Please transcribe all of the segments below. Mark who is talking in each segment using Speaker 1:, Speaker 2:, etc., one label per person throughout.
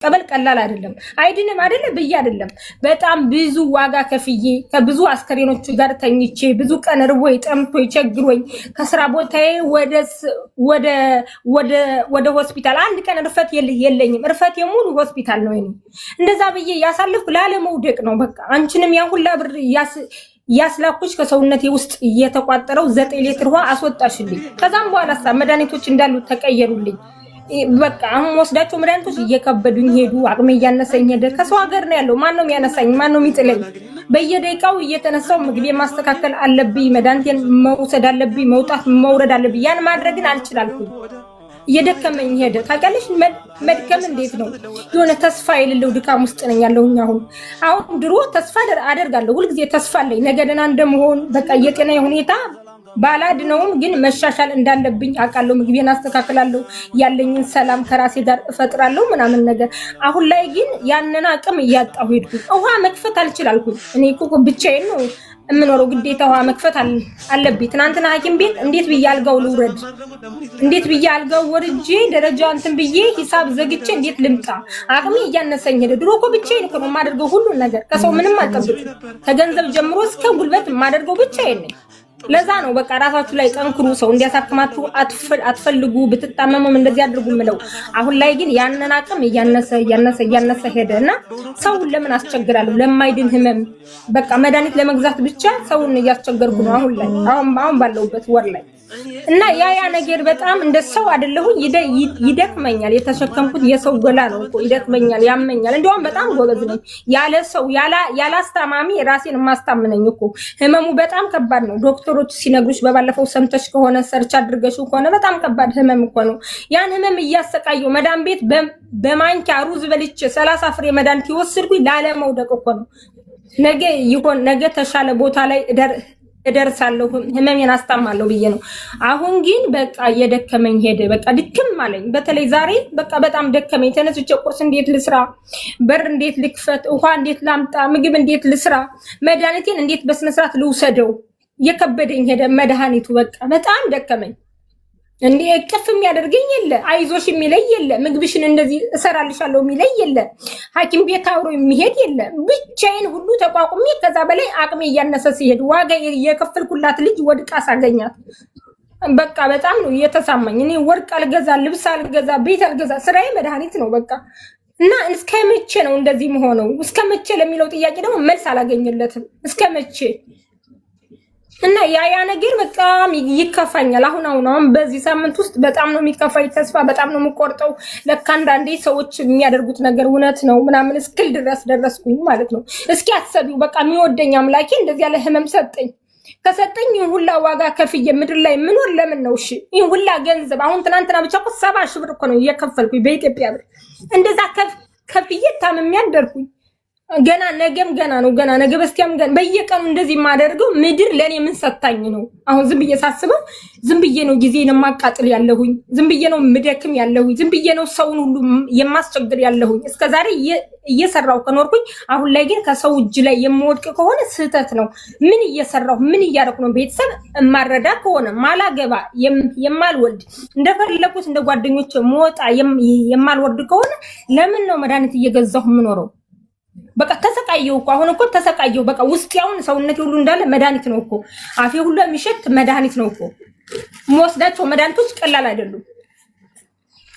Speaker 1: ቀበል ቀላል አይደለም። አይድንም አይደለም ብዬ አይደለም። በጣም ብዙ ዋጋ ከፍዬ ከብዙ አስከሬኖቹ ጋር ተኝቼ ብዙ ቀን ርቦኝ ጠምቶኝ ቸግሮኝ ከስራ ቦታዬ ወደ ሆስፒታል አንድ ቀን እርፈት የለኝም። እርፈት የሙሉ ሆስፒታል ነው። እንደዛ ብዬ ያሳልፍኩ ላለመውደቅ ነው። በቃ አንቺንም ያን ሁላ ብር ያስላኩሽ ከሰውነቴ ውስጥ እየተቋጠረው 9 ሊትር ውሃ አስወጣሽልኝ። ከዛም በኋላ መድኃኒቶች እንዳሉ ተቀየሩልኝ። በቃ አሁን ወስዳቸው መድኃኒቶች እየከበዱኝ ሄዱ። አቅሜ እያነሰኝ ሄደ። ከሰው ሀገር ነው ያለው። ማን ነው የሚያነሳኝ? ማን ነው የሚጥለኝ? በየደቂቃው እየተነሳው ምግቤ ማስተካከል አለብኝ። መድኃኒቴን መውሰድ አለብኝ። መውጣት መውረድ አለብኝ። ያን ማድረግን አልችላልኩም። እየደከመኝ ሄደ። ታውቂያለሽ መድከም እንዴት ነው? የሆነ ተስፋ የሌለው ድካም ውስጥ ነኝ ያለሁኝ። አሁን ድሮ ተስፋ አደርጋለሁ። ሁልጊዜ ተስፋ አለኝ ነገ ደህና እንደምሆን። በቃ የጤና ሁኔታ ባላድነውም ግን መሻሻል እንዳለብኝ አውቃለሁ። ምግቤን አስተካክላለሁ። ያለኝን ሰላም ከራሴ ጋር እፈጥራለሁ ምናምን ነገር። አሁን ላይ ግን ያንን አቅም እያጣሁ ሄድኩኝ። ውሃ መክፈት አልችላልኩኝ። እኔ እኮ ብቻዬን ነው የምኖረው። ግዴታ ውሃ መክፈት አለብኝ። ትናንትና ሐኪም ቤት እንዴት ብዬ አልጋው ልውረድ? እንዴት ብዬ አልጋው ወርጄ ደረጃ እንትን ብዬ ሂሳብ ዘግቼ እንዴት ልምጣ? አቅሜ እያነሰኝ ሄደ። ድሮ እኮ ብቻዬን እኮ ነው የማደርገው ሁሉን ነገር። ከሰው ምንም አልጠብቅም። ከገንዘብ ጀምሮ እስከ ጉልበት የማደርገው ብቻዬን ነኝ። ለዛ ነው በቃ ራሳችሁ ላይ ጠንክሩ። ሰው እንዲያሳክማችሁ አትፈልጉ። ብትጣመሙም እንደዚህ አድርጉ ምለው። አሁን ላይ ግን ያንን አቅም እያነሰ ሄደና ሰውን ለምን አስቸግራለሁ? ለማይድን ህመም በቃ መድኃኒት ለመግዛት ብቻ ሰውን እያስቸገርኩ ነው አሁን ባለውበት ወር ላይ እና ያ ነገር በጣም እንደ ሰው አይደለሁኝ። ይደክመኛል። የተሸከምኩት የሰው ገላ ነው እኮ ይደክመኛል፣ ያመኛል። እንደውም በጣም ጎበዝ ነኝ። ያለ ሰው ያለ አስታማሚ ራሴን ማስታምነኝ እኮ። ህመሙ በጣም ከባድ ነው። ዶክተሮች ሲነግሩሽ በባለፈው ሰምተሽ ከሆነ ሰርች አድርገሽው ከሆነ በጣም ከባድ ህመም እኮ ነው። ያን ህመም እያሰቃየው መዳን ቤት በማንኪያ ሩዝ በልቼ 30 ፍሬ መድኃኒት ይወስድኩኝ ላለመውደቅ እኮ ነው። ነገ ተሻለ ቦታ ላይ እደርሳለሁ፣ ህመሜን አስታማለሁ ብዬ ነው። አሁን ግን በቃ እየደከመኝ ሄደ። በቃ ድክም አለኝ። በተለይ ዛሬ በቃ በጣም ደከመኝ። ተነስቼ ቁርስ እንዴት ልስራ፣ በር እንዴት ልክፈት፣ ውሃ እንዴት ላምጣ፣ ምግብ እንዴት ልስራ፣ መድኃኒቴን እንዴት በስነ ስርዓት ልውሰደው፣ እየከበደኝ ሄደ መድኃኒቱ። በቃ በጣም ደከመኝ። እንዴ እቅፍ የሚያደርገኝ የለ፣ አይዞሽ የሚለኝ የለ፣ ምግብሽን እንደዚህ እሰራልሻለሁ የሚለኝ የለ፣ ሐኪም ቤት አብሮ የሚሄድ የለ። ብቻዬን ሁሉ ተቋቁሜ ከዛ በላይ አቅሜ እያነሰ ሲሄድ ዋጋ የከፈልኩላት ልጅ ወድቃ ሳገኛት በቃ በጣም ነው እየተሳማኝ። እኔ ወርቅ አልገዛ፣ ልብስ አልገዛ፣ ቤት አልገዛ፣ ስራዬ መድኃኒት ነው በቃ። እና እስከ መቼ ነው እንደዚህ መሆነው? እስከ መቼ ለሚለው ጥያቄ ደግሞ መልስ አላገኘለትም። እስከ መቼ? እና ያ ነገር በጣም ይከፋኛል። አሁን በዚህ ሳምንት ውስጥ በጣም ነው የሚከፋኝ። ተስፋ በጣም ነው የምቆርጠው። ለካ አንዳንዴ ሰዎች የሚያደርጉት ነገር እውነት ነው ምናምን እስክል ድረስ ደረስኩኝ ማለት ነው። እስኪ አትሰቢው በቃ የሚወደኝ አምላኬ እንደዚህ ያለ ህመም ሰጠኝ። ከሰጠኝ ይህን ሁላ ዋጋ ከፍዬ ምድር ላይ ምኖር ለምን ነው? እሺ ይህን ሁላ ገንዘብ አሁን ትናንትና ብቻ እኮ 70 ሺህ ብር እኮ ነው እየከፈልኩኝ በኢትዮጵያ ብር። እንደዛ ከፍዬ ታምሜ አደርኩኝ። ገና ነገም ገና ነው፣ ገና ነገ በስቲያም ገና በየቀኑ እንደዚህ የማደርገው ምድር ለኔ ምን ሰጣኝ ነው? አሁን ዝም ብዬ ሳስበው ዝም ብዬ ነው ጊዜን የማቃጥል ያለሁኝ፣ ዝም ብዬ ነው ምደክም ያለሁኝ፣ ዝም ብዬ ነው ሰውን ሁሉ የማስቸግር ያለሁኝ። እስከዛሬ እየሰራው ከኖርኩኝ አሁን ላይ ግን ከሰው እጅ ላይ የምወድቅ ከሆነ ስህተት ነው። ምን እየሰራሁ ምን እያደረኩ ነው? ቤተሰብ የማረዳ ከሆነ ማላገባ የማልወልድ እንደፈለኩት እንደ ጓደኞች መወጣ የማልወርድ ከሆነ ለምን ነው መድኃኒት እየገዛሁ የምኖረው? በቃ ተሰቃየው እኮ አሁን እኮ ተሰቃየው። በቃ ውስጥ ያውን ሰውነቴ ሁሉ እንዳለ መድኃኒት ነው እኮ። አፌ ሁሉ የሚሸት መድኃኒት ነው እኮ። የምወስዳቸው መድኃኒቶች ቀላል አይደሉም።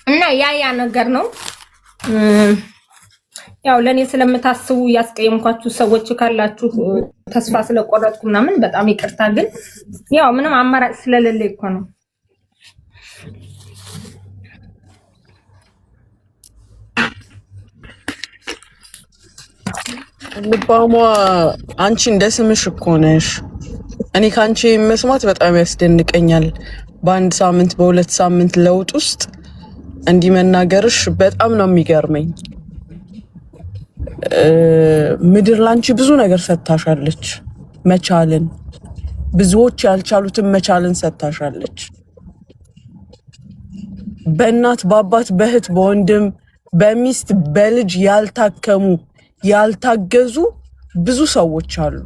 Speaker 1: እና ያ ነገር ነው። ያው ለኔ ስለምታስቡ ያስቀየምኳችሁ ሰዎች ካላችሁ ተስፋ ስለቆረጥኩ ምናምን በጣም ይቅርታ። ግን ያው ምንም አማራጭ ስለሌለ እኮ ነው።
Speaker 2: ልባሟ አንቺ እንደ ስምሽ እኮ ነሽ። እኔ ካንቺ መስማት በጣም ያስደንቀኛል። በአንድ ሳምንት በሁለት ሳምንት ለውጥ ውስጥ እንዲህ መናገርሽ በጣም ነው የሚገርመኝ። ምድር ላንቺ ብዙ ነገር ሰጥታሻለች። መቻልን፣ ብዙዎች ያልቻሉትን መቻልን ሰጥታሻለች። በእናት በአባት በእህት በወንድም በሚስት በልጅ ያልታከሙ ያልታገዙ ብዙ ሰዎች አሉ።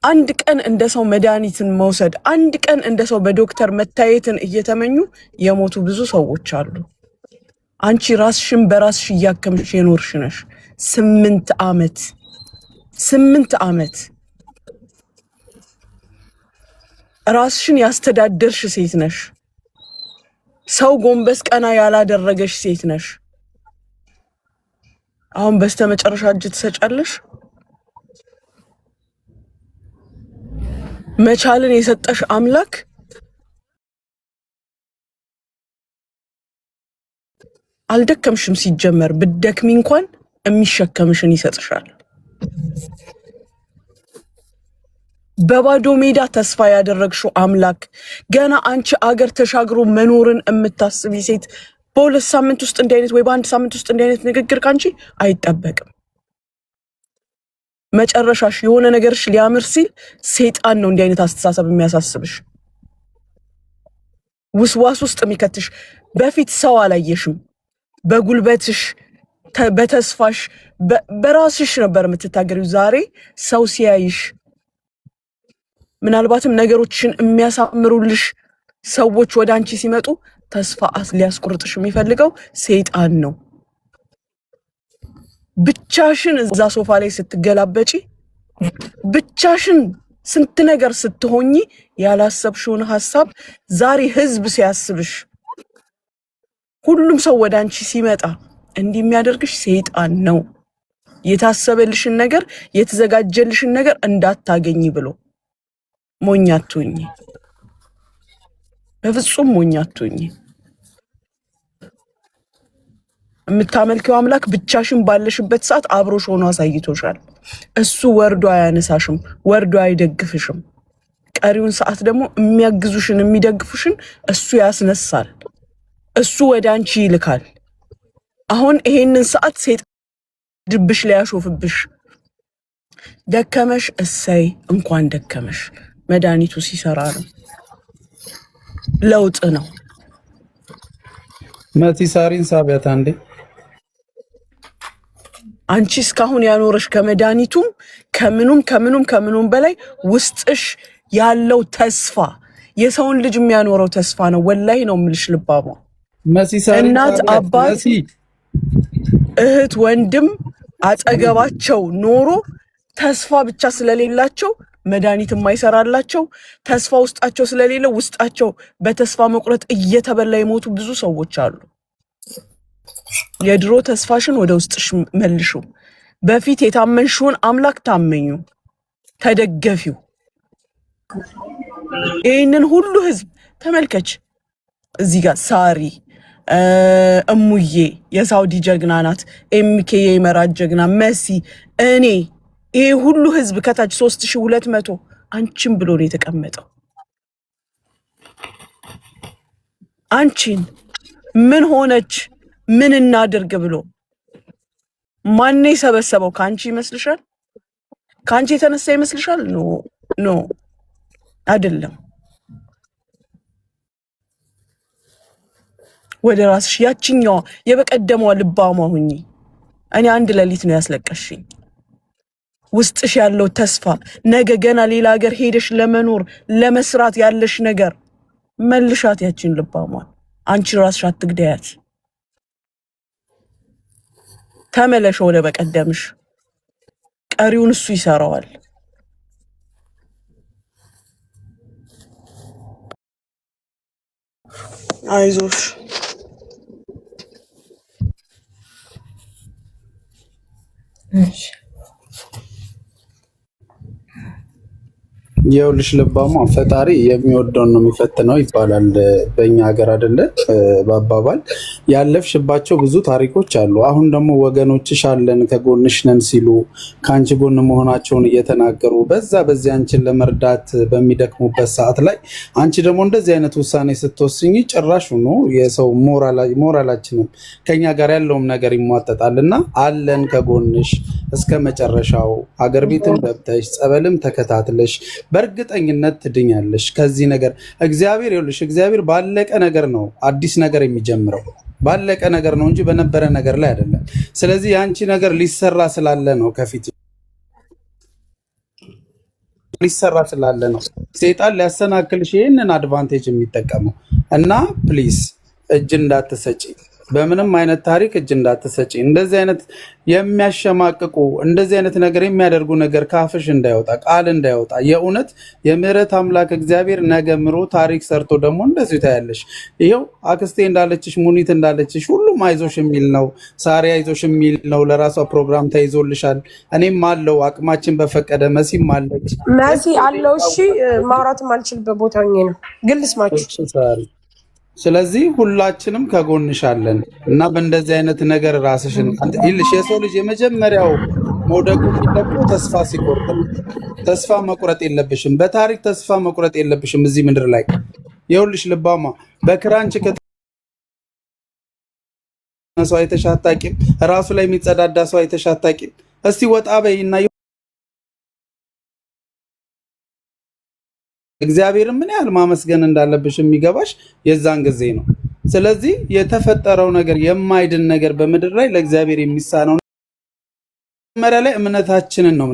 Speaker 2: አንድ ቀን እንደ ሰው መድኃኒትን መውሰድ፣ አንድ ቀን እንደ ሰው በዶክተር መታየትን እየተመኙ የሞቱ ብዙ ሰዎች አሉ። አንቺ ራስሽን በራስሽ እያከምሽ የኖርሽ ነሽ 8 ዓመት ራስሽን ያስተዳደርሽ ሴት ነሽ። ሰው ጎንበስ ቀና ያላደረገሽ ሴት ነሽ። አሁን በስተመጨረሻ እጅ ትሰጫለሽ? መቻልን የሰጠሽ አምላክ አልደከምሽም። ሲጀመር ብትደክሚ እንኳን የሚሸከምሽን ይሰጥሻል። በባዶ ሜዳ ተስፋ ያደረግሽው አምላክ ገና አንቺ አገር ተሻግሮ መኖርን የምታስቢ ሴት በሁለት ሳምንት ውስጥ እንዲህ አይነት ወይ በአንድ ሳምንት ውስጥ እንዲህ አይነት ንግግር ካንቺ አይጠበቅም። መጨረሻሽ የሆነ ነገርሽ ሊያምር ሲል ሰይጣን ነው እንዲህ አይነት አስተሳሰብ የሚያሳስብሽ፣ ውስዋስ ውስጥ የሚከትሽ። በፊት ሰው አላየሽም። በጉልበትሽ በተስፋሽ በራስሽ ነበር የምትታገሪው። ዛሬ ሰው ሲያይሽ ምናልባትም ነገሮችን የሚያሳምሩልሽ ሰዎች ወደ አንቺ ሲመጡ ተስፋ ሊያስቆርጥሽ የሚፈልገው ሰይጣን ነው። ብቻሽን እዛ ሶፋ ላይ ስትገላበጪ፣ ብቻሽን ስንት ነገር ስትሆኚ ያላሰብሽውን ሐሳብ ዛሬ ህዝብ ሲያስብሽ፣ ሁሉም ሰው ወደ አንቺ ሲመጣ እንዲህ የሚያደርግሽ ሰይጣን ነው። የታሰበልሽን ነገር የተዘጋጀልሽን ነገር እንዳታገኝ ብሎ ሞኛቱኝ። በፍጹም ሞኛቱኝ። የምታመልከው አምላክ ብቻሽን ባለሽበት ሰዓት አብሮሽ ሆኖ አሳይቶሻል። እሱ ወርዶ አያነሳሽም፣ ወርዶ አይደግፍሽም። ቀሪውን ሰዓት ደግሞ የሚያግዙሽን የሚደግፉሽን እሱ ያስነሳል፣ እሱ ወደ አንቺ ይልካል። አሁን ይሄንን ሰዓት ሰይጣን ድብሽ ላይ ያሾፍብሽ። ደከመሽ፣ እሰይ እንኳን ደከመሽ። መድኃኒቱ ሲሰራ ነው፣ ለውጥ ነው።
Speaker 3: መቲ ሳሪን ሳቢያት አንዴ
Speaker 2: አንቺ እስካሁን ያኖረሽ ከመድኃኒቱም ከምኑም በላይ ውስጥሽ ያለው ተስፋ የሰውን ልጅ የሚያኖረው ተስፋ ነው። ወላይ ነው የምልሽ ልባሟ።
Speaker 3: መሲ ሳሪን
Speaker 2: እናት አባት እህት ወንድም አጠገባቸው ኖሮ ተስፋ ብቻ ስለሌላቸው መድኃኒት የማይሰራላቸው ተስፋ ውስጣቸው ስለሌለ ውስጣቸው በተስፋ መቁረጥ እየተበላ የሞቱ ብዙ ሰዎች አሉ። የድሮ ተስፋሽን ወደ ውስጥሽ መልሹ። በፊት የታመንሽውን አምላክ ታመኙ፣ ተደገፊው። ይህንን ሁሉ ህዝብ ተመልከች። እዚህ ጋር ሳሪ እሙዬ የሳውዲ ጀግና ናት፣ ኤምኬ የመራት ጀግና፣ መሲ፣ እኔ፣ ይሄ ሁሉ ህዝብ ከታች 3200 አንቺን ብሎ ነው የተቀመጠው። አንቺን ምን ሆነች ምን እናድርግ ብሎ ማን የሰበሰበው? ካንቺ ይመስልሻል? ካንቺ የተነሳ ይመስልሻል? ኖ አይደለም። ወደ ራስሽ ያቺኛዋ የበቀደመዋ ልባሟ ሁኚ። እኔ አንድ ሌሊት ነው ያስለቀሽኝ። ውስጥሽ ያለው ተስፋ ነገ ገና ሌላ ሀገር ሄደሽ ለመኖር ለመስራት ያለሽ ነገር መልሻት ያቺን ልባሟን። አንቺ ራስሽ አትግደያት። ተመለሽ ወደ በቀደምሽ። ቀሪውን እሱ ይሰራዋል። አይዞሽ።
Speaker 3: የውልሽ ልባማ ፈጣሪ የሚወደውን ነው የሚፈትነው ይባላል በእኛ ሀገር አይደለ? በአባባል ያለፍሽባቸው ብዙ ታሪኮች አሉ። አሁን ደግሞ ወገኖችሽ አለን ከጎንሽ ነን ሲሉ ከአንቺ ጎን መሆናቸውን እየተናገሩ በዚህ አንቺን ለመርዳት በሚደክሙበት ሰዓት ላይ አንቺ ደግሞ እንደዚህ አይነት ውሳኔ ስትወስኝ ጭራሽ ነው የሰው ሞራላችንም ከኛ ጋር ያለውም ነገር ይሟጠጣል እና አለን ከጎንሽ እስከ መጨረሻው። ሀገር ቤትም ገብተሽ ጸበልም ተከታትለሽ በእርግጠኝነት ትድኛለሽ ከዚህ ነገር። እግዚአብሔር ይኸውልሽ፣ እግዚአብሔር ባለቀ ነገር ነው አዲስ ነገር የሚጀምረው፣ ባለቀ ነገር ነው እንጂ በነበረ ነገር ላይ አይደለም። ስለዚህ የአንቺ ነገር ሊሰራ ስላለ ነው፣ ከፊት ሊሰራ ስላለ ነው ሰይጣን ሊያሰናክልሽ ይህንን አድቫንቴጅ የሚጠቀመው እና ፕሊዝ እጅ እንዳትሰጪ። በምንም አይነት ታሪክ እጅ እንዳትሰጪ። እንደዚህ አይነት የሚያሸማቅቁ እንደዚህ አይነት ነገር የሚያደርጉ ነገር ካፍሽ እንዳይወጣ ቃል እንዳይወጣ። የእውነት የምህረት አምላክ እግዚአብሔር ነገ ምሮ ታሪክ ሰርቶ ደግሞ እንደዚሁ ታያለሽ። ይሄው አክስቴ እንዳለችሽ ሙኒት እንዳለችሽ ሁሉም አይዞሽ የሚል ነው። ሳሪ አይዞሽ የሚል ነው። ለራሷ ፕሮግራም ተይዞልሻል። እኔም አለው አቅማችን በፈቀደ መሲም አለች
Speaker 4: መሲ አለው። እሺ ማውራትም አልችልበት ቦታ ነው ግን ልስማችሁ።
Speaker 3: ስለዚህ ሁላችንም ከጎንሻለን እና በእንደዚህ አይነት ነገር ራስሽን ይልሽ። የሰው ልጅ የመጀመሪያው መውደቁ የሚለቀው ተስፋ ሲቆርጥ። ተስፋ መቁረጥ የለብሽም። በታሪክ ተስፋ መቁረጥ የለብሽም። እዚህ ምድር ላይ ይኸውልሽ ልባማ በክራንች ሰው አይተሽ አታውቂም። ራሱ ላይ የሚጸዳዳ ሰው አይተሽ አታውቂም። እስቲ ወጣ በይና እግዚአብሔርን ምን ያህል ማመስገን እንዳለብሽ የሚገባሽ የዛን ጊዜ ነው። ስለዚህ የተፈጠረው ነገር የማይድን ነገር በምድር ላይ ለእግዚአብሔር የሚሳነው መጀመሪያ ላይ እምነታችንን ነው